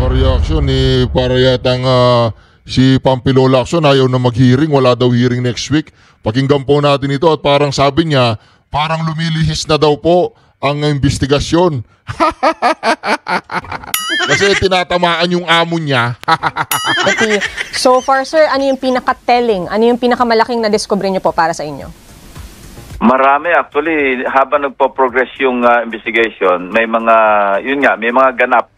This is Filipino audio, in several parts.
mga reaction ni para yatang si Pampilo Lacson ayaw na mag-hearing, wala daw hearing next week. Pakinggan po natin ito at parang sabi niya, parang lumilihis na daw po ang investigasyon. Kasi tinatamaan yung amo niya. Okay. So far, sir, ano yung pinaka-telling? Ano yung pinakamalaking na-discover niyo po para sa inyo? Marami actually. Habang nagpo-progress yung investigation, may mga, yun nga, may mga ganap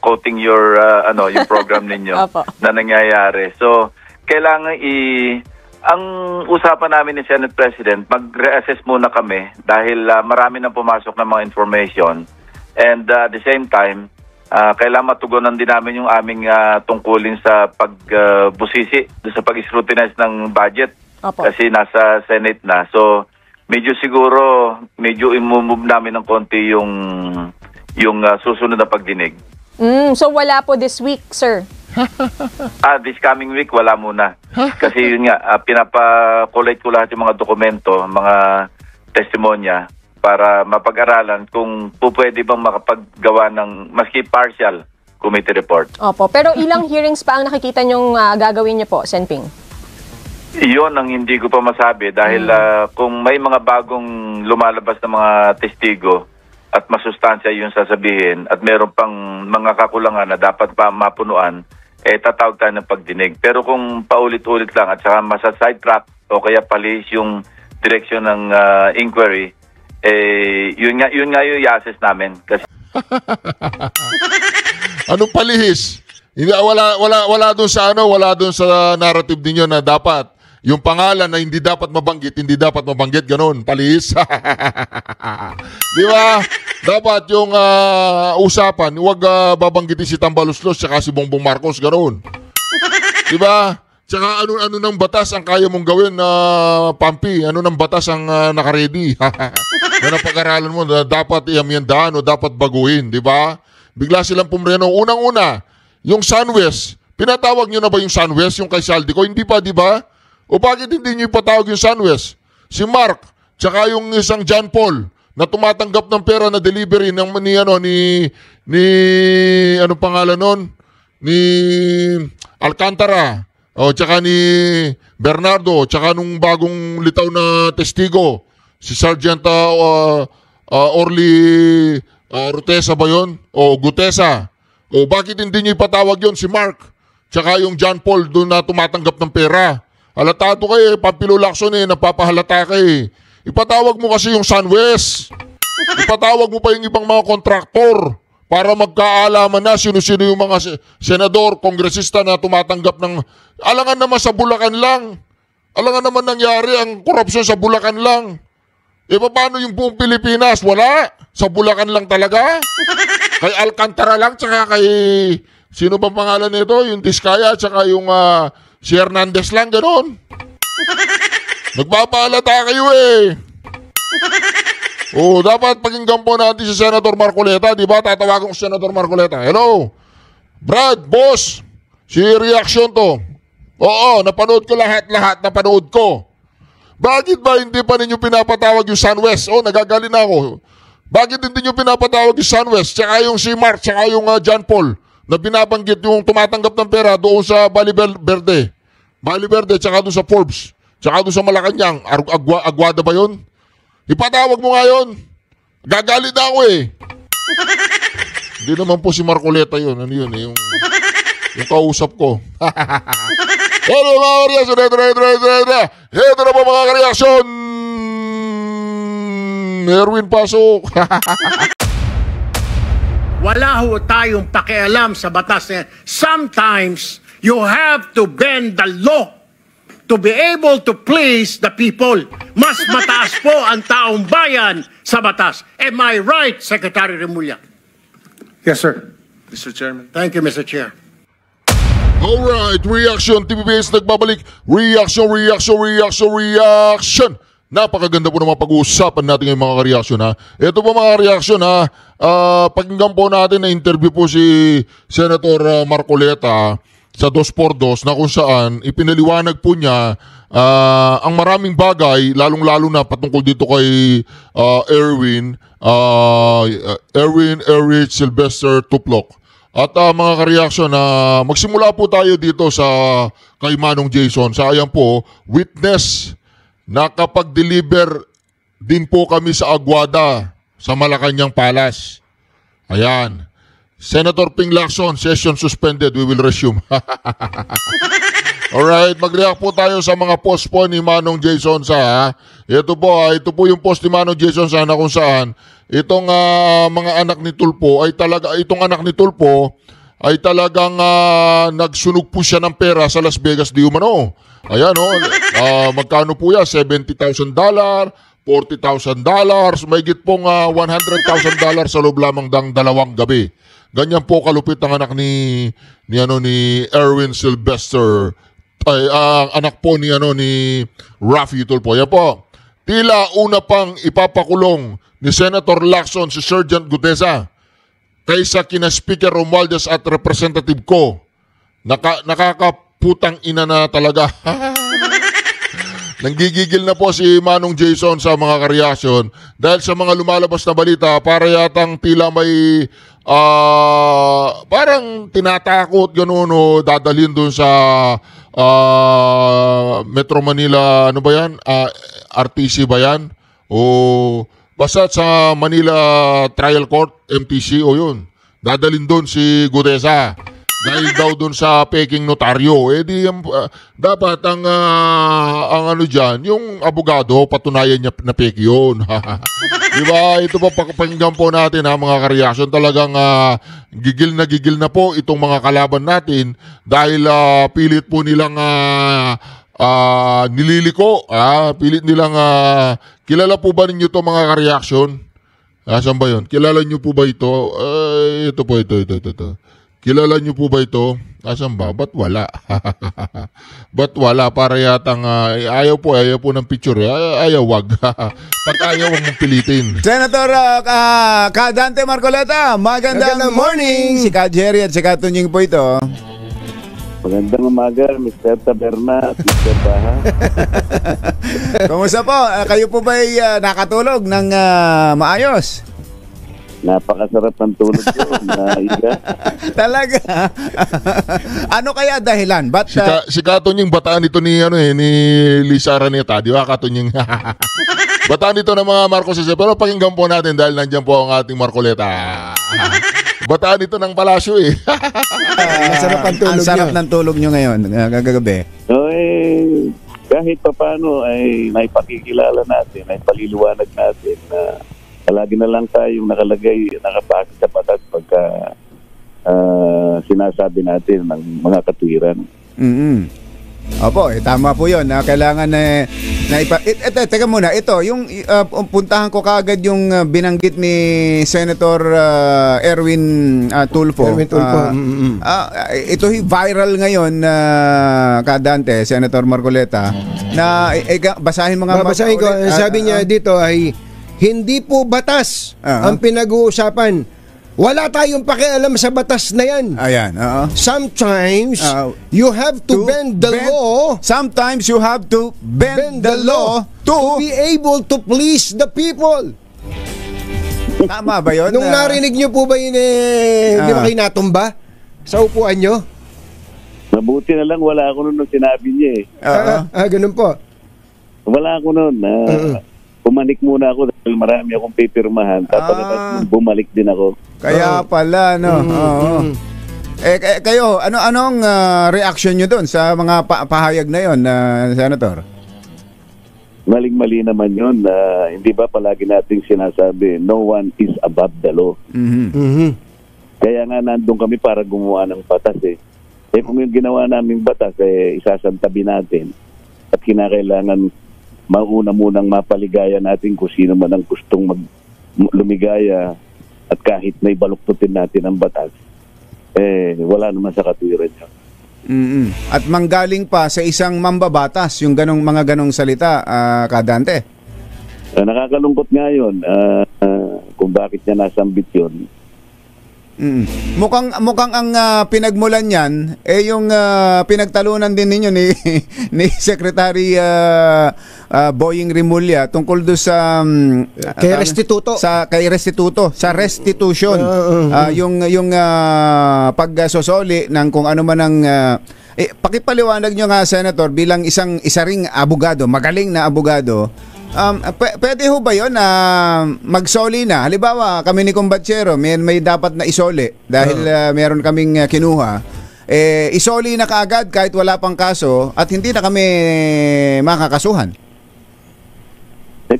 quoting your, yung program ninyo na nangyayari. So, kailangan ang usapan namin ni Senate President, mag-reassess muna kami dahil marami nang pumasok ng mga information. And at the same time, kailangan matugunan din namin yung aming tungkulin sa pagbusisi, sa pag-scrutinize ng budget. Opo. Kasi nasa Senate na. So, medyo i-move namin ng konti yung susunod na pagdinig. So, wala po this week, sir? This coming week, wala muna. Kasi yun nga, pinapa-collate ko lahat yung mga dokumento, mga testimonya, para mapag-aralan kung pwede bang makapaggawa ng maski partial committee report. Opo. Pero ilang hearings pa ang nakikita nyong gagawin niyo po, Senping? Iyon ang hindi ko pa masabi dahil kung may mga bagong lumalabas na mga testigo at masustansya yung sasabihin at meron pang mga kakulangan na dapat pa mapunuan, tatawag tayo ng pagdinig. Pero kung paulit-ulit lang at saka masa-sidetrack o kaya palis yung direksyon ng inquiry, yun nga yung i-assess namin. Kasi anong palihis? Wala doon sa wala doon sa narrative niyo na dapat yung pangalan na hindi dapat mabanggit, ganun, palihis. Di ba? Dapat yung usapan, huwag babanggitin si Tambaloslos tsaka si Bongbong Marcos, ganun. Di ba? Tsaka ano ng batas ang kaya mong gawin na Pampi? Ano ng batas ang nakaredy? Yan ang pag-aralan mo na dapat iamyendahan o dapat baguhin, di ba? Bigla silang pumreno. Unang-una, yung Sunwest, pinatawag nyo na ba yung Sunwest, yung kay Saldico? Hindi pa, di ba? O bakit hindi nyo ipatawag yung Sunwest? Si Mark, tsaka yung isang John Paul na tumatanggap ng pera na delivery ng ano pangalan nun? Ni Alcantara, o tsaka ni Bernardo, tsaka nung bagong litaw na testigo, si Sergeant Orly Rutesa ba yun? O Gutesa. O bakit hindi nyo ipatawag yun si Mark? Tsaka yung John Paul doon na tumatanggap ng pera. Halatado kayo, Pampilo Lacson napapahalata kayo. Ipatawag mo kasi yung Sunwest. Ipatawag mo pa yung ibang mga kontraktor para magkaalaman na sino-sino yung mga senador, kongresista na tumatanggap ng... Alangan naman sa Bulacan lang. Alangan naman nangyari ang korupsyon sa Bulacan lang. Paano yung buong Pilipinas? Wala. Sa Bulacan lang talaga. Kay Alcantara lang, tsaka kay... Sino ba pangalan nito? Yung Tiskaya, tsaka yung si Hernandez lang, gano'n. Nagpapaalata kayo dapat pakinggan po natin si Senator Marcoleta, di ba? Tatawagan ko si Senator Marcoleta. Hello? Brad, boss, si reaction to. Oo, napanood ko lahat, napanood ko. Bakit ba hindi pa ninyo pinapatawag yung Sunwest? Nagagalit na ako. Bakit hindi nyo pinapatawag yung Sunwest, tsaka yung si Mark, tsaka yung John Paul, na binabanggit yung tumatanggap ng pera doon sa Bali Verde, tsaka doon sa Forbes, tsaka doon sa Malacanang, Aguada ba yun? Ipatawag mo nga yun. Gagalit na ako Hindi naman po si Marcoleta yun. Ano yun yung kausap ko. Hello mga reaction. Ito na po mga reaction. Erwin pasok. Wala ho tayong pakialam sa batas na sometimes you have to bend the law to be able to please the people. Mas mataas po ang taong bayan sa batas. Am I right, Secretary Remulla? Yes, sir. Mr. Chairman. Thank you, Mr. Chair. Alright, reaction. TVBS nagbabalik. Reaction. Napakaganda po naman pag-uusapan natin yung mga reaksyon ha. Ito po mga reaksyon ha. Pakinggan po natin na interview po si Senator Marcoleta sa 2x2 na kung saan ipinaliwanag po niya ang maraming bagay, lalong-lalo na patungkol dito kay Erwin Erich Sylvester Tuplok. At mga ka-reaction, magsimula po tayo dito sa kay Manong Jason. Sa ayan po, witness, nakapag-deliver din po kami sa Aguada sa Malacanang Palace. Ayan. Senator Ping Lacson, session suspended. We will resume. Alright, mag-react po tayo sa mga post po ni Manong Jason sa. Ito po yung post ni Manong Jason sa na kung saan itong mga anak ni Tulfo ay talagang nagsunog po siya ng pera sa Las Vegas di umano. Ayan magkano po yan? $70,000, $40,000, mahigit pong $100,000 sa loob lamang ng 2 gabi. Ganyan po kalupit ang anak ni Erwin Sylvester. Anak po ni Raffy Tulfo. Yan po. Tila una pang ipapakulong ni Senator Lacson si Sergeant Gutesa kaysa kina Speaker Romualdez at Representative Ko. Nakakaputang ina na talaga. Nanggigigil na po si Manong Jason sa mga kareaksyon dahil sa mga lumalabas na balita para yatang tila may parang tinatakot gano'n dadalhin doon sa Metro Manila, ano ba yan? RTC ba yan? O basta sa Manila Trial Court, MTC, o yun. Dadalhin doon si Gutesa. Dahil daw doon sa peking notaryo. Dapat ang ano dyan, yung abogado, patunayan niya na peki yun. Diba? Ito pa pakinggan po natin mga kareaksyon. Talagang gigil na po itong mga kalaban natin dahil pilit po nilang nililiko. Pilit nilang kilala po ba ninyo ito mga kareaksyon? Saan ba yun? Kilala nyo po ba ito? Ito. Kilala nyo po ba ito? Asan ba? Ba't wala? Ba't wala? Para yatang ayaw po ng picture. Ayaw, wag. Pag ayaw, wag mong pilitin. Senator Dante Marcoleta, magandang morning! Si Ka Jerry at si Ka Tunying po ito. Magandang umaga, Mr. Taberna at Mr. Baha. Kumusta po? Kayo po ba'y nakatulog ng maayos? Napakasarap ng tulog ko. Talaga? Ano kaya dahilan? Ba't, si Katunying bataan ito ni Lisa Araneta, di ba Katunying? Bataan ito ng mga Marcos. Pero pakinggan po natin dahil nandiyan po ang ating Marcoleta. Bataan ito ng palasyo Masarap ang tulog. Ang sarap ng tulog nyo ngayon, kagabi. So kahit pa paano ay naipakikilala natin, ay paliliwanag natin na palagi na lang tayong nakapakit sa batas pagka sinasabi natin ng mga katwiran. Opo, tama po yun. Kailangan teka muna, ito, yung puntahan ko kagad yung binanggit ni Senator Erwin Tulfo. Ito viral ngayon, Kadante, Senator Marcoleta, na basahin mo nga. Babasahin ko, sabi niya dito ay hindi po batas ang pinag-uusapan. Wala tayong pakialam sa batas na yan. Ayan, Sometimes, you have to bend the law. Sometimes you have to bend the law to be able to please the people. Tama ba yun? Nung narinig nyo po ba yun di ba kayo natumba sa upuan nyo? Mabuti na lang wala ako nun nung sinabi niya Ganun po. Wala ako nun. Pumanik muna ako dahil marami akong pipirmahan. Tapos bumalik din ako. Kaya pala, no? Kayo, anong reaction nyo doon sa mga pahayag na yon, Senator? Maling-mali naman yun. Hindi ba palagi nating sinasabi, no one is above the law. Kaya nga nandun kami para gumawa ng batas kung yung ginawa naming batas, isasantabi natin at kinakailangan mauna munang mapaligaya natin kung sino man ang gustong lumigaya at kahit may baluktutin natin ang batas, wala naman sa katwiran niya. At manggaling pa sa isang mambabatas yung mga ganong salita, Kadante. Nakakalungkot nga yun kung bakit niya nasambit yun. Mukhang ang pinagmulan niyan yung pinagtalunan din ninyo ni Secretary Boying Rimulya tungkol do sa kay restituto. Kay restituto, sa restitution. Yung pagsosoli ng kung ano man ang pakipaliwanag nyo nga, Senator, bilang isa ring abogado, magaling na abogado. Pwede ho ba yun na magsoli na? Halimbawa, kami ni Kumbatsero, may dapat na isoli dahil meron kaming kinuha. Isoli na kaagad kahit wala pang kaso at hindi na kami makakasuhan.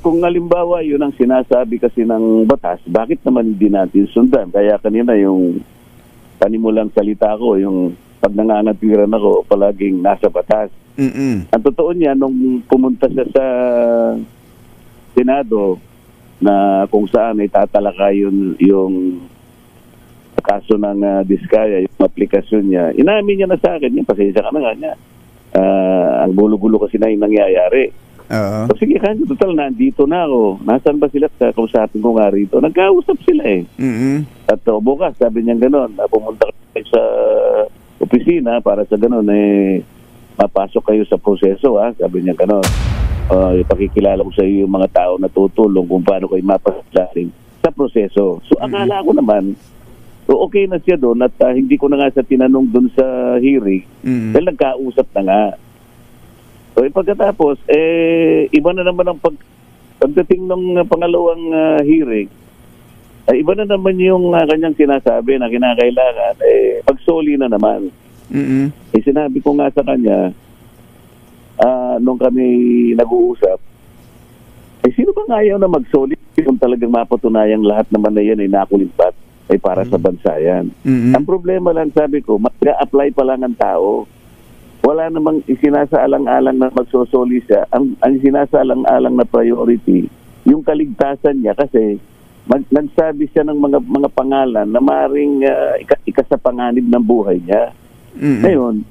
Kung halimbawa yun ang sinasabi kasi ng batas, bakit naman hindi natin sundan? Kaya kanina yung panimulang salita ko, yung pag nanganatiran ako, palaging nasa batas. Ang totoo niya, nung pumunta siya sa Senado na kung saan ay tatalakay yung kaso ng Diskaya, yung aplikasyon niya, inamin niya na sa akin, yung pasensya ka na nga niya. Ang gulo-gulo kasi na yung nangyayari. So, sige, kanyo, total, nandito na ako. Nasaan ba sila? Kausapin ko nga rito. Nagkausap sila eh. At bukas, sabi niya gano'n, pumunta kayo sa opisina para sa gano'n, mapasok kayo sa proseso, sabi niya gano'n. Ipakikilala ko sa iyo yung mga tao na tutulong kung paano kayo mapasasaling sa proseso. So, akala ko naman, okay na siya doon at hindi ko na nga sa tinanong doon sa hearing dahil nagkausap na nga. So, pagkatapos, iba na naman ang pagdating ng pangalawang hearing, iba na naman yung kanyang sinasabi na kinakailangan, pagsoli na naman. Sinabi ko nga sa kanya, nung kami nag-uusap, sino bang ayaw na mag-solid kung talagang mapatunayang lahat naman na yan ay nakulimpat ay para sa bansa yan. Ang problema lang, sabi ko, mag-apply pa lang ang tao. Wala namang isinasaalang-alang na magsosoli siya. Ang isinasaalang-alang na priority, yung kaligtasan niya kasi nagsabi siya ng mga pangalan na maaaring ikasapanganib ng buhay niya. Ngayon,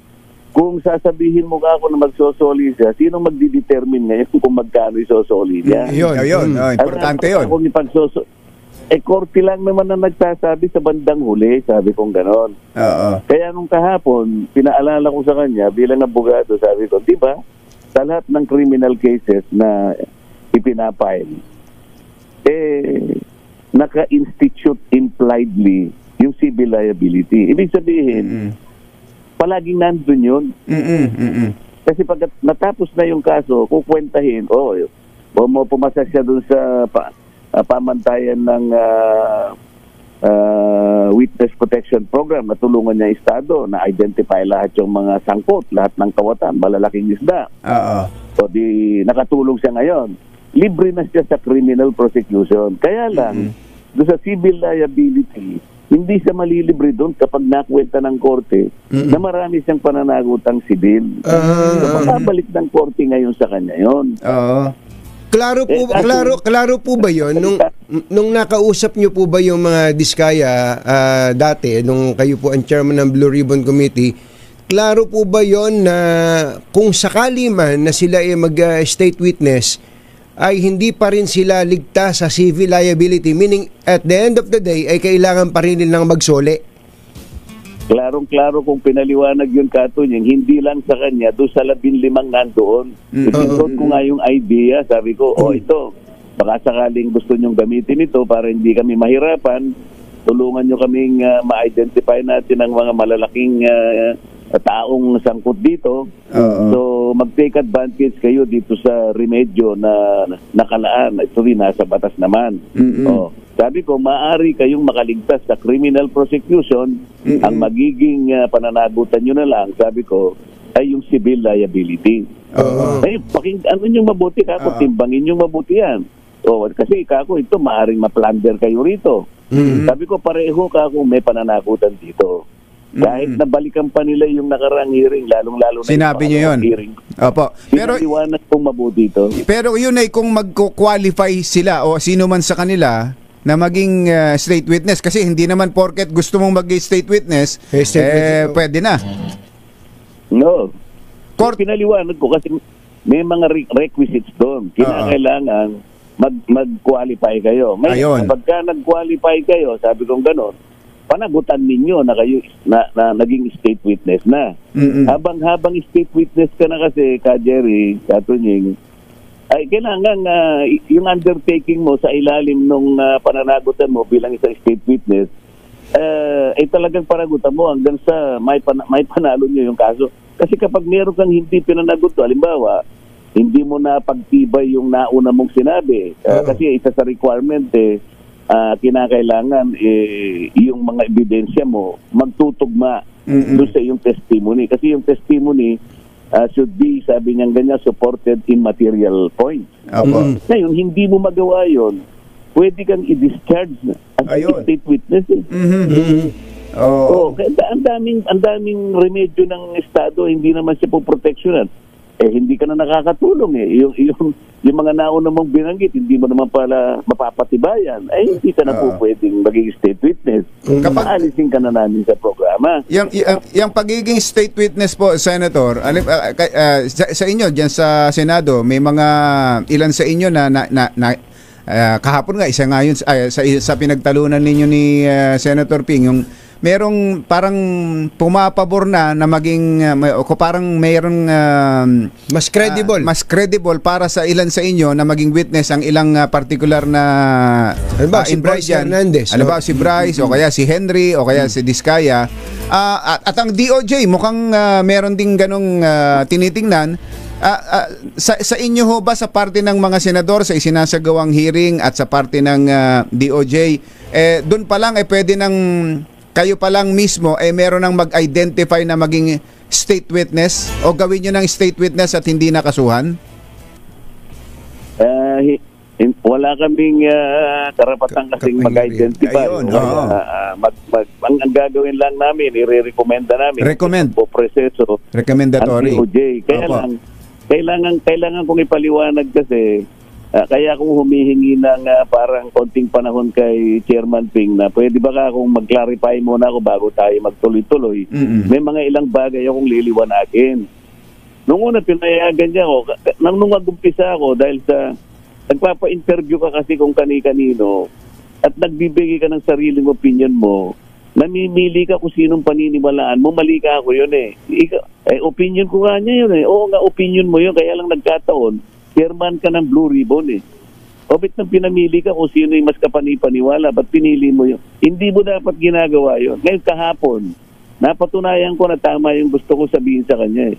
kung sasabihin mo ako na magsosoli siya, sino magdidetermine ngayon kung magkano isosoli niya? Yun. Importante yun. Korte lang naman na nagsasabi sa bandang huli, sabi kong ganon. Kaya nung kahapon, pinaalala ko sa kanya bilang abogado, sabi ko, di ba, sa lahat ng criminal cases na ipinapile, naka-institute impliedly yung civil liability. Ibig sabihin, palaging nandun yun. Kasi pag natapos na yung kaso, kukwentahin, pumasa siya dun sa pamantayan ng Witness Protection Program na tulungan niya Estado na identify lahat yung mga sangkot, lahat ng kawatan, malalaking isda. So di nakatulong siya ngayon. Libre na siya sa criminal prosecution. Kaya lang, doon sa civil liability, hindi siya malilibre doon kapag nakwenta ng korte na marami siyang pananagutang sibil. So, makabalik ng korte ngayon sa kanya yun. Klaro po ba yun? Nung nakausap niyo po ba yung mga Diskaya dati, nung kayo po ang chairman ng Blue Ribbon Committee, klaro po ba yun na kung sakali man na sila ay mag-state witness, ay hindi pa rin sila ligtas sa civil liability, meaning at the end of the day ay kailangan pa rin nilang magsoli? Klarong-klaro kung pinaliwanag yun, Katunying, hindi lang sa kanya, doon sa 15 nandoon. Isinod ko nga yung idea, sabi ko, ito, baka sakaling gusto nyong gamitin ito para hindi kami mahirapan, tulungan nyo kaming ma-identify natin ang mga malalaking taong sangkot dito. So, mag-take advantage kayo dito sa remedyo na nakalaan. Ito rin nasa batas naman. Sabi ko, maaari kayong makaligtas sa criminal prosecution. Ang magiging pananagutan nyo na lang, sabi ko, ay yung civil liability. Ano yung mabuti kako? Timbangin yung mabuti yan. Kasi kako, ito maaring ma-plunder kayo rito. Sabi ko, pareho kako may pananagutan dito. Kahit nabalikan pa nila yung nakarang hearing, lalong-lalo na sinabi niyo yun. Hearing. Opo. Pero iwanan kong mabuti ito. Pero yun ay kung magko-qualify sila o sino man sa kanila na maging state witness, kasi hindi naman porket gusto mong mag-state witness, pwede na. No. Pinaliwanag ko kasi may mga requisites doon. Kinakailangan mag-qualify kayo. Ngayon, kapag nag-qualify kayo, sabi kong gano'n, panagutan ninyo na kayo na naging state witness na. Habang state witness ka na kasi, Ka Jerry, Ka Tunying, ay kailangan yung undertaking mo sa ilalim nung pananagutan mo bilang isang state witness, ay talagang panagutan mo hanggang sa may panalo nyo yung kaso. Kasi kapag meron kang hindi pinanagot, halimbawa, hindi mo na pagtibay yung nauna mong sinabi. Kasi isa sa requirement, kinakailangan yung mga ebidensya mo magtutugma doon sa yung testimony. Kasi yung testimony should be, sabi niyang ganyan, supported in material points. Ngayon, hindi mo magawa yon, pwede kang i-discharge as a state witness. Ang daming remedyo ng Estado, hindi naman siya po proteksyonan. Hindi ka na nakakatulong yung mga nauna mong binanggit, hindi mo naman pala mapapatibayan, hindi ka na po pwedeng maging state witness. Alisin ka na namin sa programa. Yung pagiging state witness po, Senator, sa inyo dyan sa Senado, may mga ilan sa inyo na kahapon nga, isa nga yun sa pinagtalunan ninyo ni Senator Ping, yung merong parang pumapabor na maging parang mayroong mas credible para sa ilan sa inyo na maging witness ang ilang particular na si Bryce Hernandez. Alam ba si Bryce o kaya si Henry o kaya si Diskaya, at ang DOJ mukhang meron ding ganong tinitingnan. Sa inyo ho ba, sa parte ng mga senador sa isinasagawang hearing at sa parte ng DOJ, doon pa lang pwede nang kayo pa lang mismo meron nang mag-identify na maging state witness o gawin nyo ng state witness at hindi nakasuhan? Wala kaming karapatan kasing mag-identify. Ang gagawin lang namin, i-recommenda namin. Po proseso. Recommendatory. Kailangan kong ipaliwanag kasi kaya ako humihingi ng parang konting panahon kay Chairman Ping na pwede ba akong mag-clarify muna ako bago tayo magtuloy-tuloy. May mga ilang bagay akong liliwanagin. Nung una pinayagan niya ako, nung mag-umpisa ako dahil sa nagpapa-interview ka kasi kung kani-kanino at nagbibigay ka ng sariling opinion mo, namimili ka kung sinong paniniwalaan mo, mali ka ako yun opinion ko nga niya yun Oo nga, opinion mo yun, kaya lang nagkataon chairman ka ng Blue Ribbon O ba't nang pinamili ka kung sino yung mas kapani-paniwala, ba't pinili mo yun? Hindi mo dapat ginagawa yun. Ngayon kahapon, napatunayan ko na tama yung gusto ko sabihin sa kanya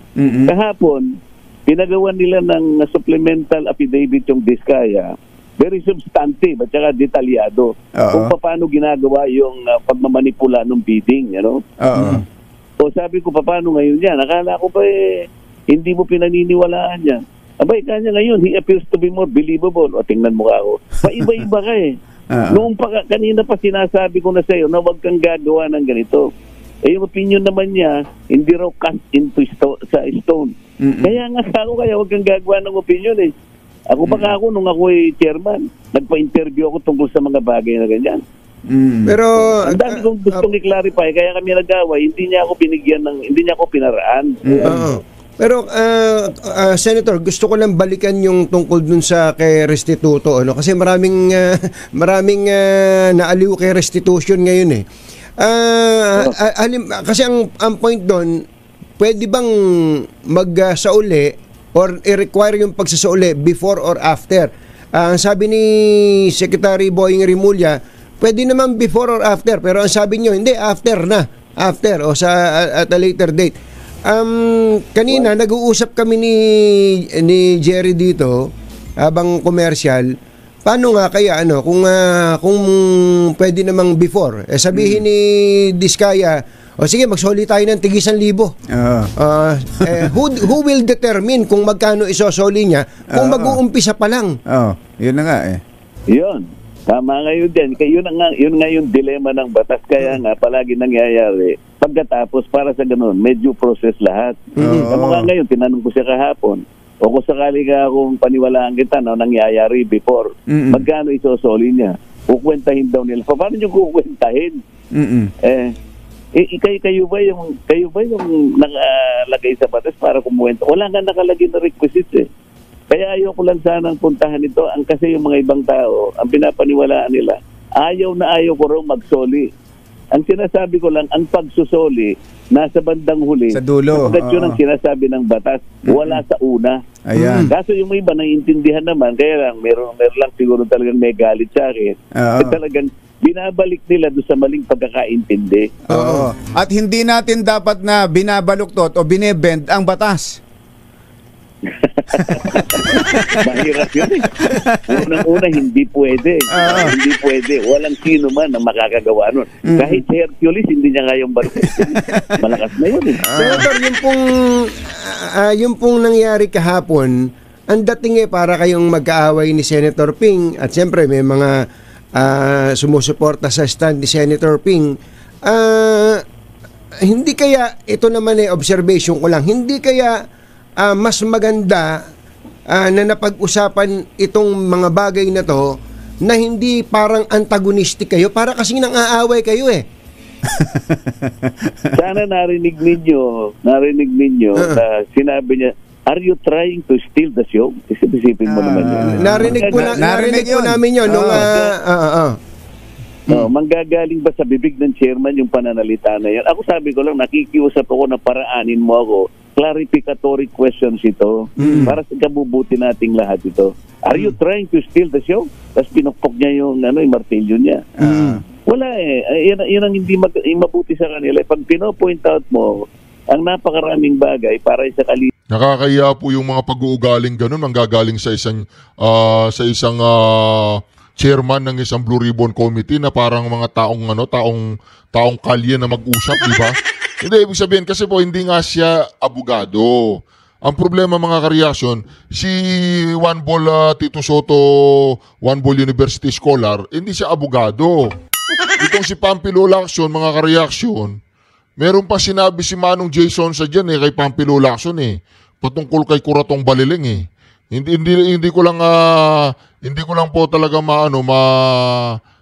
Kahapon, pinagawan nila ng supplemental affidavit yung Diskaya, very substantive at saka detalyado kung paano ginagawa yung pagmamanipula ng bidding, O sabi ko, paano ngayon yan? Akala ko pa hindi mo pinaniniwalaan yan. Abay, kanya ngayon, he appears to be more believable. O, tingnan mo ako. Paiba-iba ka Noong kanina pa sinasabi ko na sa'yo na huwag kang gagawa ng ganito. Yung opinion naman niya, hindi raw cast into sa stone. Kaya nga huwag kang gagawa ng opinion Ako baka ako, nung ako chairman, nagpa-interview ako tungkol sa mga bagay na ganyan. Pero ang dami kong gustong i-clarify, kaya kami nag-away, hindi niya ako pinaraan. Pero Senator, gusto ko lang balikan yung tungkol dun sa kay Restituto kasi maraming naaliw kay Restitution ngayon kasi ang point doon, pwede bang magsauli or i-require yung pagsasauli before or after? Ang sabi ni Secretary Boying Rimulya, pwede naman before or after, pero ang sabi niyo hindi, after o at a later date. Kanina nag-uusap kami ni Jerry dito habang commercial. Paano nga kaya kung pwede namang before? Sabihin ni Diskaya, sige, magsoli tayo ng tig-1,000. Who will determine kung magkano isosoli niya kung mag-uumpisa pa lang? Yun na nga Yun. Tama ngayon din. Yun nga yung dilema ng batas. Kaya nga, palagi nangyayari. Pagkatapos, para sa ganun, medyo process lahat. Kamukha ngayon, tinanong ko siya kahapon, o kung sakali ka akong paniwalaan kita na nangyayari before, magkano isosoli niya? Kukwentahin daw nila. Paano nyo kukwentahin? Kayo ba yung nakalagay sa batas para kumuwenta? Wala nga nakalagay na requisite Kaya ayoko lang sanang puntahan ito. Kasi yung mga ibang tao, ang pinapaniwalaan nila, ayaw ko raw magsoli. Ang sinasabi ko lang, ang pagsusoli, nasa bandang huli. Sa dulo. Kapag yun ang sinasabi ng batas, wala sa una. Ayan. Kaso yung iba naiintindihan naman, kaya lang, meron lang siguro talagang may galit sa akin. Talagang binabalik nila doon sa maling pagkakaintindi. Oo. At hindi natin dapat na binabaluktot o binebend ang batas. Mahirap yun eh. Unang-una, hindi pwede. Hindi pwede. Walang sino man ang makakagawa nun. Kahit si Hercules, hindi niya kayang balutin. Malakas na yun eh. Senator, yung pong nangyari kahapon, ang dating para kayong magkaaway ni Senator Ping at siyempre may mga sumusuporta sa stand ni Senator Ping. Hindi kaya, ito naman observation ko lang, hindi kaya mas maganda na napag-usapan itong mga bagay na to na hindi parang antagonistic kayo, para kasing nang-aaway kayo eh. Sana narinig ninyo na sinabi niya, are you trying to steal the show? Isipin mo naman yun. Narinig po namin yun. Manggagaling ba sa bibig ng chairman yung pananalita na yan? Ako sabi ko lang, nakikiusap ako na paraanin mo ako. Clarificatory questions ito para sa kabubuti nating lahat ito. Are you trying to steal the show? Tapos pinukpok niya yung martilyo niya. Wala eh. Yan ang hindi mabuti sa kanila. Pag pino-point out mo ang napakaraming bagay para sa nakakaya po yung mga pag-uugaling ganun, manggagaling sa isang chairman ng isang Blue Ribbon Committee na parang mga taong kalye na mag-usap, di ba? Hindi, ibig sabihin kasi po hindi nga siya abogado. Ang problema mga kareaksyon, si Juan Bol Tito Soto, Juan Bol University Scholar, hindi siya abogado. Itong si Pampilo Lacson, mga kareaksyon, meron pa sinabi si Manong Jason sa dyan kay Pampilo Lacson patungkol kay Kuratong Baliling Hindi ko lang po talaga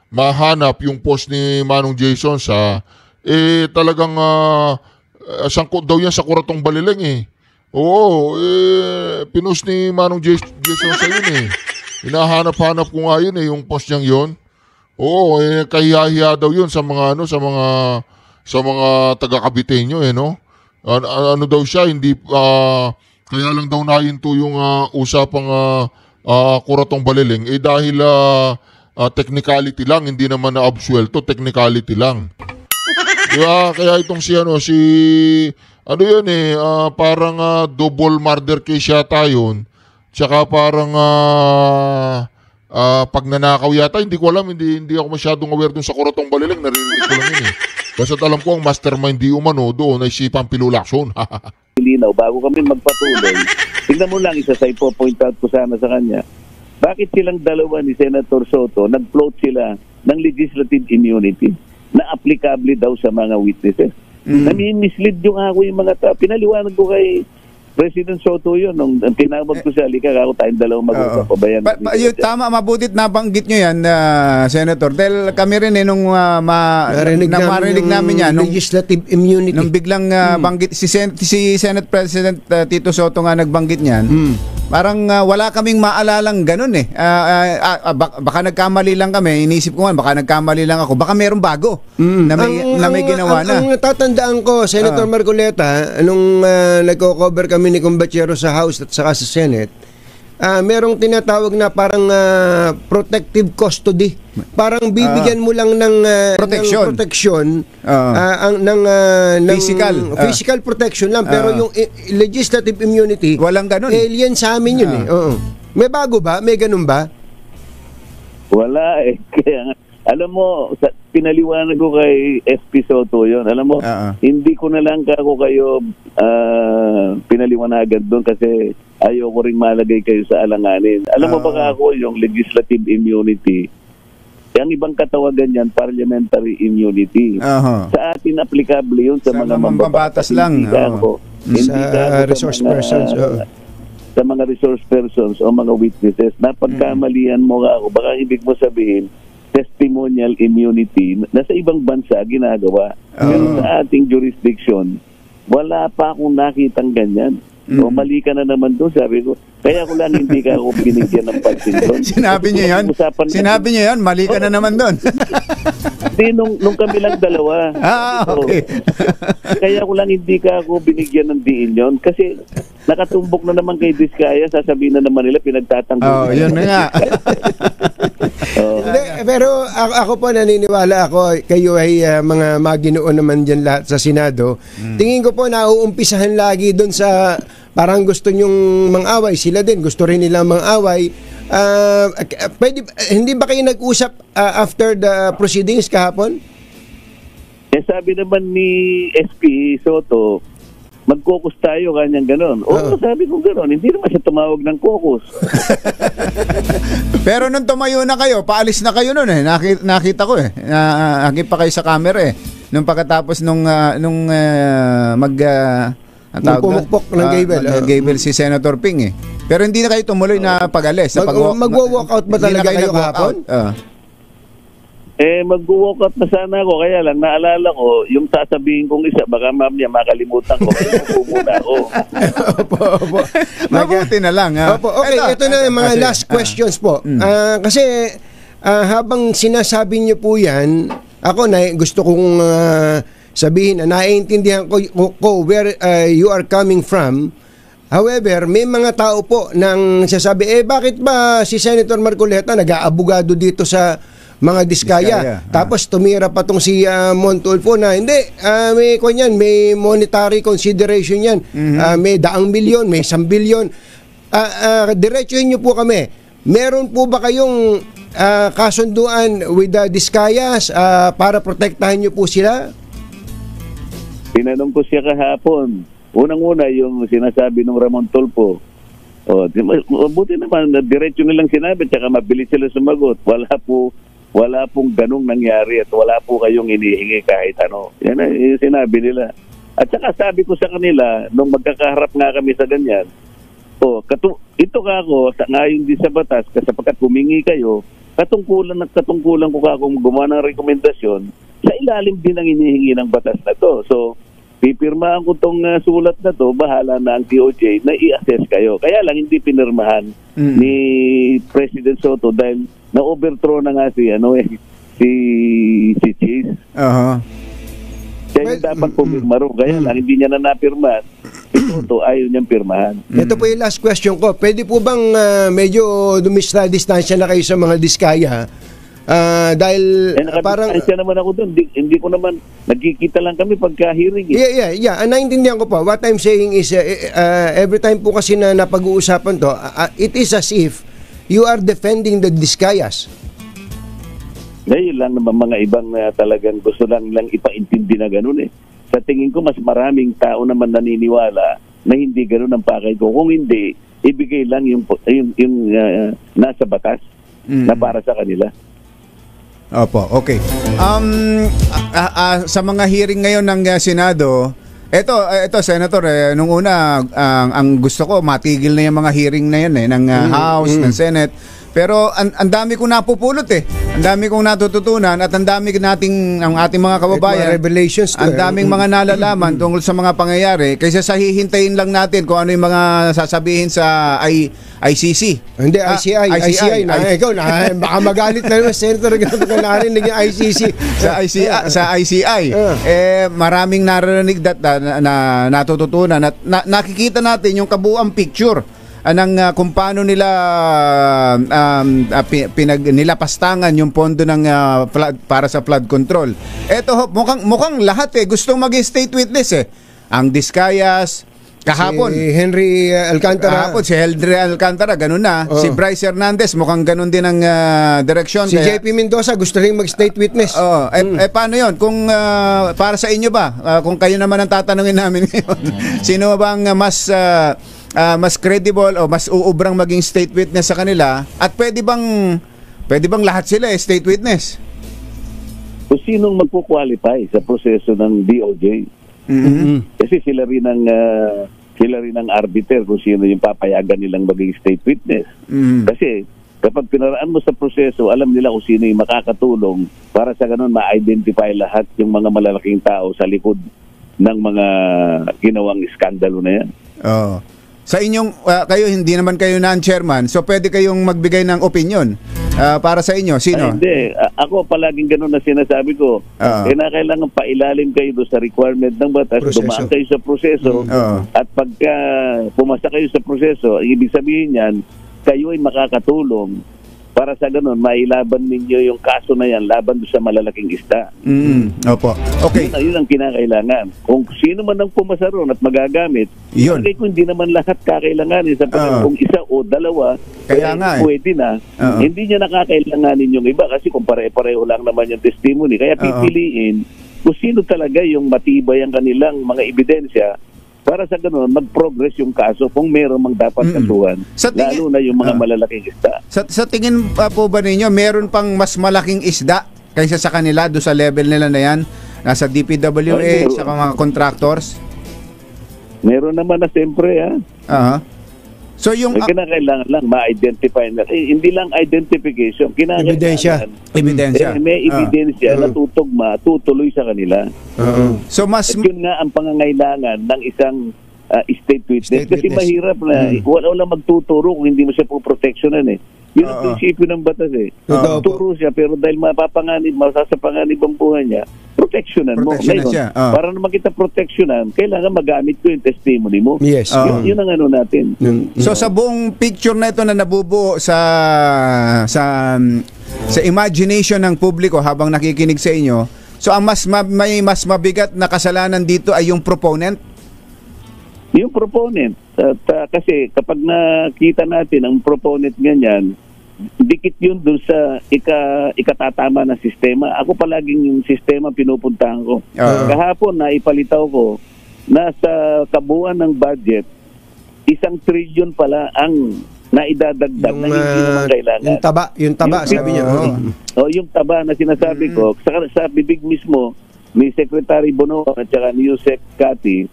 mahanap yung post ni Manong Jason sa talagang sangkot daw yan sa Kuratong Baliling Oo, pinost ni Manong Jason sa yun Hinahanap-hanap ko nga yun yung post niyang yun. Oo, kahiya-hiya daw yun sa mga taga-Caviteño no. Ano daw siya, hindi kaya lang daw nahinto yung usapang Kuratong Baliling dahil technicality lang, hindi naman na-absuelto, technicality lang. Kaya itong parang double murder case yata yun. Tsaka parang pagnanakaw yata, hindi ko alam, hindi ako masyadong aware dun sa Kuratong Baliling, naririnig ko lang yun Basta alam ko ang mastermind di umano doon ay si Pampilo Lacson. Linaw, bago kami magpatuloy, tingnan mo lang, isa sa ipo-point out ko sana sa kanya, bakit silang dalawa ni Senator Soto, nag-float sila ng legislative immunity na applicable daw sa mga witnesses. Nami-mislead yung mga tao. Pinaliwanag ko kay President Soto yun, nung tinawag ko siya, halika ako tayong dalawang mag-usap pa ba yan? Tama, mabutit nabanggit nyo yan, Senator. Dahil kami rin nung marinig namin yan. Legislative immunity. Nung biglang banggit, si Senate President Tito Soto nga nagbanggit niyan, parang wala kaming maalalang ganun baka nagkamali lang kami, inisip ko nga, baka nagkamali lang ako, baka merong bago na may ginawa na. Ang natatandaan ko, Senator Marcoleta, nung nagko-cover kami ni Kumbachero sa House at saka sa Senate, merong tinatawag na parang protective custody. Parang bibigyan mo lang ng protection physical protection lang, pero yung legislative immunity, walang ganun. Alien sa amin yun May bago ba? May ganun ba? Wala Kaya alam mo, pinaliwanag ko kay FP Soto yun. Alam mo, hindi ko na lang kayo pinaliwanagan doon kasi ayoko rin malagay kayo sa alanganin. Alam mo ba ako, yung legislative immunity, ang ibang katawagan yan, parliamentary immunity. Sa atin, applicable yun sa mga mambabatas lang. Sa resource persons. Sa mga resource persons o mga witnesses, napagkamalian mo ako, baka ibig mo sabihin, testimonial immunity na sa ibang bansa ginagawa. Pero sa ating jurisdiction, wala pa akong nakitang ganyan. O mali ka na naman doon, sabi ko. Kaya ko lang hindi ka ako binigyan ng pansin doon. Sinabi niyo yan? Sinabi niyo yan? Mali ka na naman doon. Hindi, nung kami lang dalawa. Okay. Kaya ko lang hindi ka ako binigyan ng diin yon. Kasi nakatumbok na naman kay Diskaya, sasabihin na naman nila pinagtatanggol. Yun na nga. Pero ako po naniniwala ako, kayo ay mga Maginoo naman dyan lahat sa Senado. Tingin ko po nauumpisahan lagi doon sa parang gusto nyong mang-away. Sila din, gusto rin nila mang-away. Hindi ba kayo nag-usap after the proceedings kahapon? Sabi naman ni SP Soto, mag-caucus tayo, kanyang ganon. Sabi ko ganon, hindi naman siya tumawag ng caucus. Pero nung tumayo na kayo, paalis na kayo nun eh. Nakita ko eh. Nakita pa kayo sa camera eh. Nung pagkatapos nung pumukpok ng Gable si Senator Ping eh. Pero hindi na kayo tumuloy na pag-alis. Mag-walkout ba talaga kayo kahapon? Mag-walkout na sana ako. Kaya lang, naalala ko, yung sasabihin kong isa, baka mamaya makalimutan ko. Kaya muna ako. Opo. Mabuti na lang. Okay, ito na yung mga last questions po. Kasi habang sinasabi niyo po yan, ako gusto kong sabihin na naiintindihan ko where you are coming from. However, may mga tao po nang sasabi, bakit ba si Senator Marcoleta nag-aabogado dito sa mga Diskaya? Tapos tumira pa tong si Montulfo na hindi, may monetary consideration yan. May 100 milyon, may 1 bilyon. Diretsuhin niyo po kami. Meron po ba kayong kasunduan with the Diskayas para protektahan niyo po sila? Tinanong ko siya kahapon. Unang-una yung sinasabi ng Ramon Tulfo. Buti naman, diretso nilang sinabi, tsaka mabilis sila sumagot. Wala pong ganong nangyari at wala po kayong inihingi kahit ano. Yan yung sinabi nila. At saka sabi ko sa kanila, nung magkakaharap nga kami sa ganyan, ito ka ako, ngayon din sa batas, sapagkat humingi kayo, katungkulan ko ka kung gumawa ng rekomendasyon, sa ilalim din ang inihingi ng batas na to. So, pipirmahan ko tong sulat na to, bahala na ang DOJ na i-assess kayo. Kaya lang hindi pinirmahan ni President Soto dahil na-overthrow na nga si Chase. Kaya yung dapat pumirma rin. Kaya lang hindi niya na napirmahan. Soto ayaw niyang pirmahan. Ito po yung last question ko. Pwede po bang medyo distansya na kayo sa mga Diskaya? Dahil parang naman ako doon, hindi ko naman nagkikita lang kami pagka-hearing. Yeah. Naintindihan ko po. What I'm saying is every time po kasi na napag-uusapan to, it is as if you are defending the Diskayas. Ngayon lang naman mga ibang talagang gusto lang ipaintindi na gano'n eh. Sa tingin ko mas maraming tao naman naniniwala na hindi gano'n ang pakay ko. Kung hindi, ibigay lang yung nasa batas na para sa kanila. Opo, okay. Sa mga hearing ngayon ng Senado, ito Senator, nung una ang gusto ko matigil na yung mga hearing na yan ng House, ng Senate. Pero ang dami kong napupulot Ang dami kong natututunan at ang dami ang ating mga kababayan, revelations ang daming mga nalalaman tungkol sa mga pangyayari kaysa sa hihintayin lang natin kung ano yung mga sasabihin sa ICC. Hindi, ICI. Ikaw na, baka magalit na naman, Senator, na narinig yung ICC. Sa ICI. Maraming narinig na natututunan at nakikita natin yung kabuuang picture kung paano nila nilapastangan yung pondo ng para sa flood control. Eto mukhang lahat gustong maging state witness Ang Diskayas kahapon si Henry Alcantara. Si Henry Alcantara ganun na. Si Bryce Hernandez mukhang ganun din ang direksyon. Si JP Mendoza gusto rin mag-state witness. Paano 'yon? Kung para sa inyo ba, kung kayo naman ang tatanungin namin ngayon, sino bang mas credible o mas uubrang maging state witness sa kanila at pwede bang lahat sila state witness? Kung sinong magpo-qualify sa proseso ng DOJ. Kasi sila rin ang arbiter kung sino yung papayagan nilang maging state witness. Kasi kapag pinaraan mo sa proseso, alam nila kung sino yung makakatulong para sa ganun ma-identify lahat yung mga malalaking tao sa likod ng mga ginawang iskandalo na yan. Sa inyong, kayo, hindi naman kayo non-chairman, so pwede kayong magbigay ng opinion para sa inyo. Sino? Hindi. Ako palaging ganun na sinasabi ko. Kailangan pailalim kayo doon sa requirement ng batas, dumaan kayo sa proseso, at pagka pumasa kayo sa proseso, ibig sabihin yan, kayo ay makakatulong para sa ganun, mailaban ninyo yung kaso na yan laban doon sa malalaking isda. Opo. Okay. Yun ang kinakailangan. Kung sino man ang pumasa ron at magagamit, yun. Kung hindi naman lahat kakailanganin sa kung isa o dalawa, kaya nga pwede na, hindi niya nakakailanganin yung iba kasi kung pare-pareho lang naman yung testimony. Kaya pipiliin kung sino talaga yung matibay ang kanilang mga ebidensya para sa ganoon mag-progress yung kaso kung meron mang dapat kasuhan, lalo na yung mga malalaking isda. Sa tingin po ba ninyo, meron pang mas malaking isda kaysa sa kanila doon sa level nila na yan? Nasa DPWH, sa mga contractors? Meron naman na siyempre, So yung kinakailangan lang ma-identify na. Hindi lang identification, ebidensya. May ebidensya na tutuloy sa kanila. So mas yun nga ang pangangailangan ng isang state witness. Kasi mahirap na wala magtuturo kung hindi mo siya po protectionan Yun ang prinsipyo ng batas Tuturo siya pero dahil masasapanganib ang buhay niya, protectionan mo. Ngayon, para naman kita protectionan, kailangan magamit ko yung testimony mo. Yes. Yun ang ano natin. So sa buong picture na ito na nabubuo sa imagination ng publiko habang nakikinig sa inyo, so ang may mas mabigat na kasalanan dito ay yung proponent? Yung proponent. Kasi kapag nakita natin ang proponent ganyan, dikit yun dun sa ikatatama ng sistema. Ako palaging yung sistema pinupuntahan ko. Kahapon na ipalitaw ko na sa kabuuan ng budget, 1 trillion pala ang naidadagdag na hindi naman kailangan. Yung taba sabi niya. Yung taba na sinasabi ko, sa bibig mismo ni Secretary Bono at saka ni Yusek Kati,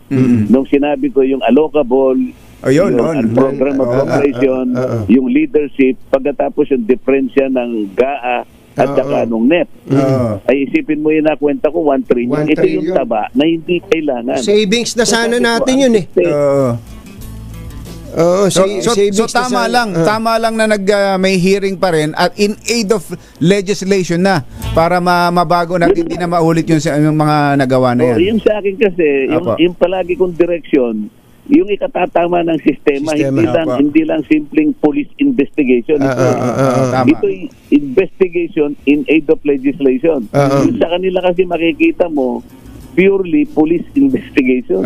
nung sinabi ko yung allocable, yung program of operation, yung leadership, pagkatapos yung diferensya ng GAA at saka nung NEP. Ay isipin mo yun na kwenta ko, 1 trillion. Ito yung taba na hindi kailangan. Savings na sana natin yun So tama lang na may hearing pa rin at in aid of legislation na para mabago natin, hindi na maulit yung mga nagawa na yan. Yung sa akin kasi, yung palagi kong direksyon, yung ikatatama ng sistema. Hindi lang simpleng police investigation. Ito yung investigation in aid of legislation. Yung sa kanila kasi makikita mo, purely police investigation.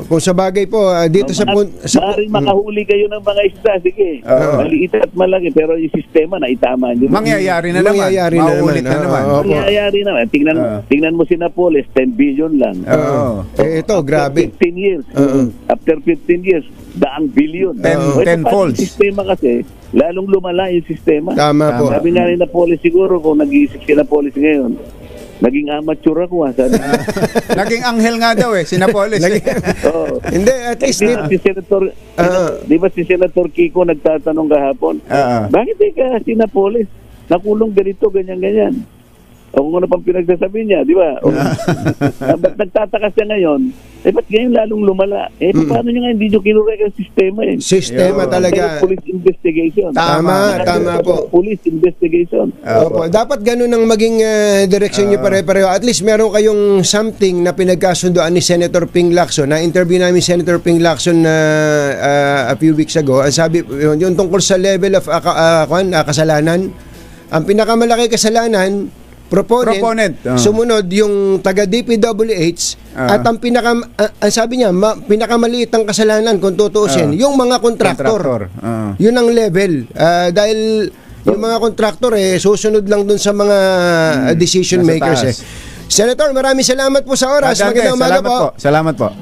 Kung sa bagay po, dito maaaring makahuli kayo ng mga isda, sige. Maliit at malaki, pero yung sistema na itama nyo. Mangyayari na naman. Mauulit na naman. Mangyayari naman. Tingnan mo si Napoles, 10 billion lang. Ito, grabe. 15 years. After 15 years, 100 billion. 10 folds. Yung sistema kasi, lalong lumala yung sistema. Tama po. Sabi nga ni Napoles siguro, kung nag-iisip si Napoles ngayon, naging amateur ako Naging anghel nga daw si Napoles. Hindi, at least di ba si Senator Kiko nagtatanong kahapon, bakit ka si Napoles nakulong ganito, ganyan. O kung ano pang pinagsasabi niya, di ba? Ba't nagtataka siya ngayon? Ba't ngayon lalong lumala? Paano niya nga hindi nyo kinurek ang sistema Sistema talaga. Police investigation. Tama po. Police investigation. Dapat ganun ang maging direksyon niyo pare-pareho. At least meron kayong something na pinagkasundoan ni Senator Ping Lacson. Na-interview namin Senator Ping Lacson a few weeks ago. Ang sabi, yung tungkol sa level of kasalanan, ang pinakamalaki kasalanan, proponent. Sumunod yung taga DPWH at ang sabi niya pinakamaliit ang kasalanan kung tutuusin yung mga kontraktor. Yun ang level dahil yung mga kontraktor susunod lang dun sa mga decision makers. Senator, maraming salamat po sa oras. Magandang umaga po. Salamat po.